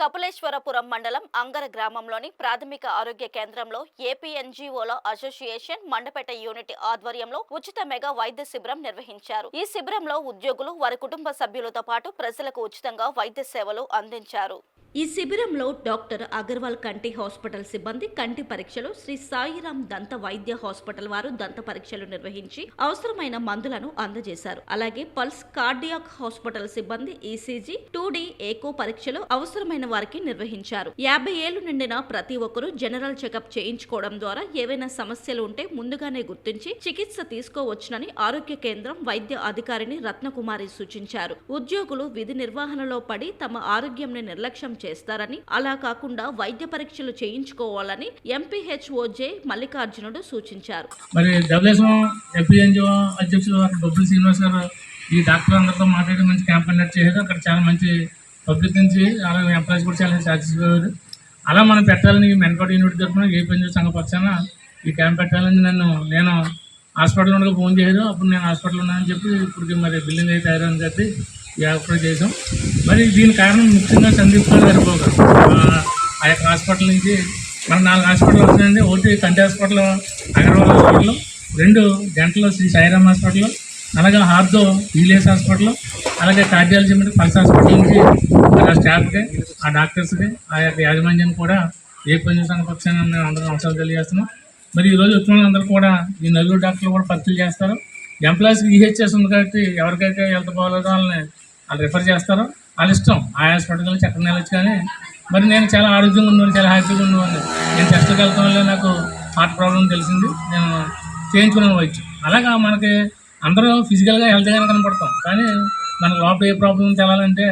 కపిలేశ్వరపురం మండలం అంగర గ్రామంలోని ప్రాథమిక ఆరోగ్య కేంద్రంలో ఏపీఎన్జీఓల అసోసియేషన్ మండపేట యూనిట్ ఆధ్వర్యంలో ఉచిత మెగా వైద్య శిబిరం నిర్వహించారు. ఈ శిబిరంలో ఉద్యోగులు వారి కుటుంబ సభ్యులతో పాటు ప్రజలకు ఉచితంగా వైద్య సేవలు అందించారు. ఈ శిబిరంలో డాక్టర్ అగర్వాల్ కంటి హాస్పిటల్ సిబ్బంది కంటి పరీక్షలు, శ్రీ సాయిరాం దంత వైద్య హాస్పిటల్ వారు దంత పరీక్షలు నిర్వహించి అవసరమైన మందులను అందజేశారు. అలాగే పల్స్ కార్డియాక్ హాస్పిటల్ సిబ్బంది ఈసీజీ, 2D ఏకో పరీక్షలు అవసరమైన వారికి నిర్వహించారు. 50 ఏళ్లు నిండిన ప్రతి ఒక్కరూ జనరల్ చెకప్ చేయించుకోవడం ద్వారా ఏవైనా సమస్యలు ఉంటే ముందుగానే గుర్తించి చికిత్స తీసుకోవచ్చునని ఆరోగ్య కేంద్రం వైద్య అధికారిని రత్నకుమారి సూచించారు. ఉద్యోగులు విధి నిర్వహణలో పడి తమ ఆరోగ్యంని నిర్లక్ష్యం చేస్తారని, అలా కాకుండా వైద్య పరీక్షలు చేయించుకోవాలని ఎంపీహెచ్ఓజే మల్లికార్జునుడు సూచించారు. మరి ఏపీఎన్జీఓ అధ్యక్షులు బొబ్బుల శ్రీనివాస్ గారు ఈ డాక్టర్ అందరితో మాట్లాడి మంచి క్యాంప్ కండక్ట్ చేశారు. అక్కడ చాలా మంచి పబ్లిక్ నుంచి అలాగే ఎంప్లాయీస్ కూడా చాలా సాటిస్ఫై అయ్యారు. అలా మనం పెట్టాలని మెన్కోట్ యూనిట్ తరఫున ఏపీఎన్జీఓ సంఘ పక్షాన ఈ క్యాంప్ పెట్టాలని నేను హాస్పిటల్ ఉండగా ఫోన్ చేయరు. అప్పుడు నేను హాస్పిటల్ ఉన్నానని చెప్పి ఇప్పుడు మరి బిల్లింగ్ అయితే అయ్యారని చెప్పి ఈ అప్లై చేసాం. మరి దీని కారణం ముఖ్యంగా సందీప్ గారు ఆ యొక్క హాస్పిటల్ నుంచి మనకు 4 హాస్పిటల్ వస్తున్నాయండి. ఒకటి కంటి హాస్పిటల్ అగర్వాల్ హాస్పిటల్, 2 గంటలో శ్రీ సాయిరామ్ హాస్పిటల్, అలాగే హార్దో ఈలియస్ హాస్పిటల్, అలాగే కార్డియాలజీ మీద పల్స్ హాస్పిటల్ నుంచి ఆ స్టాఫ్కి, ఆ డాక్టర్స్కి, ఆ యొక్క యాజమాన్యాన్ని కూడా ఏ పని సంఘ పక్షాన్ని మేము అందరం అవసరాలు తెలియజేస్తున్నాం. మరి ఈరోజు వచ్చిన వాళ్ళందరూ కూడా ఈ 4 డాక్టర్లు కూడా పరీక్షలు చేస్తారు. ఎంప్లాయీస్కి ఈహెచ్ఎస్ ఉంది కాబట్టి ఎవరికైతే హెల్త్ బాగోలేదో వాళ్ళని వాళ్ళు రిఫర్ చేస్తారో వాళ్ళ ఇష్టం. ఆ హాస్పిటల్ చక్కగా వెళ్ళొచ్చు. కానీ మరి నేను చాలా ఆరోగ్యంగా ఉండేవాడిని, చాలా హ్యాపీగా ఉండేవాడిని. నేను టెస్ట్కి వెళ్తాం వల్ల నాకు హార్ట్ ప్రాబ్లం తెలిసింది, నేను చేయించుకున్నాను వైద్యం. అలాగా మనకి అందరూ ఫిజికల్గా హెల్త్గానే కనపడతాం, కానీ మనకు లోపల ఏ ప్రాబ్లం తెలాలంటే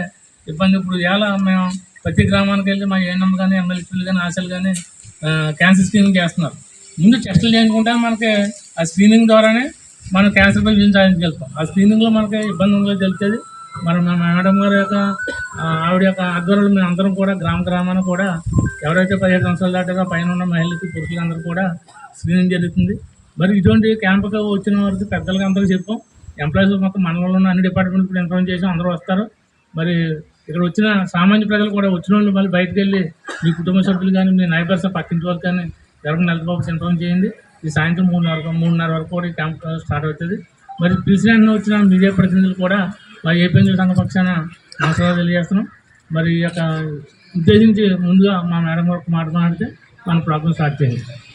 ఇబ్బంది. ఇప్పుడు ఇలా మేము ప్రతి గ్రామానికి వెళ్ళి మా ఏఎన్ఎం కానీ, ఎమ్మెల్యేలు కానీ, ఆశలు కానీ క్యాన్సర్ స్క్రీనింగ్ చేస్తున్నారు. ముందు టెస్టులు చేయించుకుంటే మనకి ఆ స్క్రీనింగ్ ద్వారానే మనం క్యాన్సర్పై విజయం సాధించగలుగుతాం. ఆ స్క్రీనింగ్లో మనకి ఇబ్బంది ఉందో తెలుస్తుంది. మరి మా మేడం గారి యొక్క ఆవిడ యొక్క ఆధ్వర్యంలో మేము అందరం కూడా గ్రామాన్ని కూడా ఎవరైతే 15 సంవత్సరాలు దాటగా పైన ఉన్న మహిళలకి, పురుషులందరూ కూడా స్క్రీనింగ్ జరుగుతుంది. మరి ఇటువంటి క్యాంపుకి వచ్చిన వారికి పెద్దలకి అందరికీ చెప్పాం. ఎంప్లాయీస్ మొత్తం మండలంలో ఉన్న అన్ని డిపార్ట్మెంట్ కూడా ఇన్ఫార్మ్ చేసాం, అందరూ వస్తారు. మరి ఇక్కడ వచ్చిన సామాన్య ప్రజలు కూడా వచ్చిన వాళ్ళు మళ్ళీ బయటకు వెళ్ళి మీ కుటుంబ సభ్యులు కానీ, మీ నైబర్స్ పక్కింటి వాళ్ళు కానీ ఎవరికైనా హెల్త్ బాక్స్ ఇన్ఫార్మ్ చేయండి. ఈ సాయంత్రం 3:30 వరకు కూడా ఈ క్యాంప్ స్టార్ట్ అవుతుంది. మరి ప్రెసిడెంట్ వచ్చిన మీడియా ప్రతినిధులు కూడా మా ఏపీఎన్జీఓ సంఘ పక్షాన నమస్కారాలు తెలియజేస్తున్నాం. మరి ఈ యొక్క ఉద్దేశించి ముందుగా మా మేడం వరకు మాట్లాడితే మన ప్రోగ్రాం స్టార్ట్ చేయండి.